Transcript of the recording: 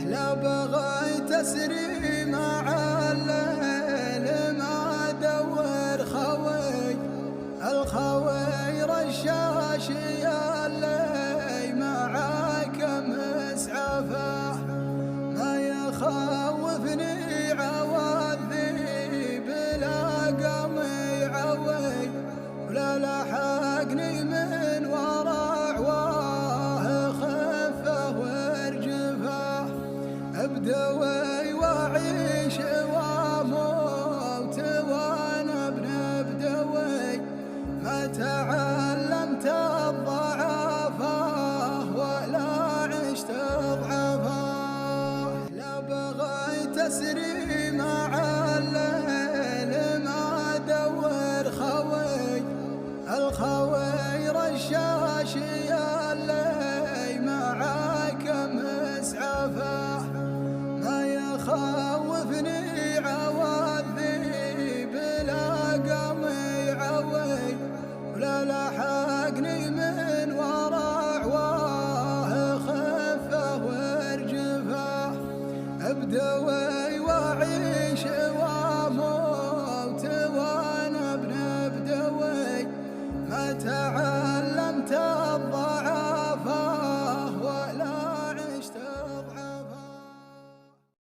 لا بغيت اسري مع الليل ما ادور خوي الخوي رشاش يا اللي معاك مسعفه ما يخوفني عوذي بلا قمي عوي ولا لحقني من ورا عواه خفه وارجفه ابدوي واعيش واموت وانا ابن بدوي ما تعلمت الضعفاء ولا عشت ضعفاء لا بغيت اسري مع الليل ما ادور خوي الخوي رشاش يا اللي معاك مسعفه ما يخوفني عوذي بلا قمي عوي ولا لحقني من ورا عواه خفه وارجفه ابدوي واعيش واموت وانا ابن بدوي ما تعلمت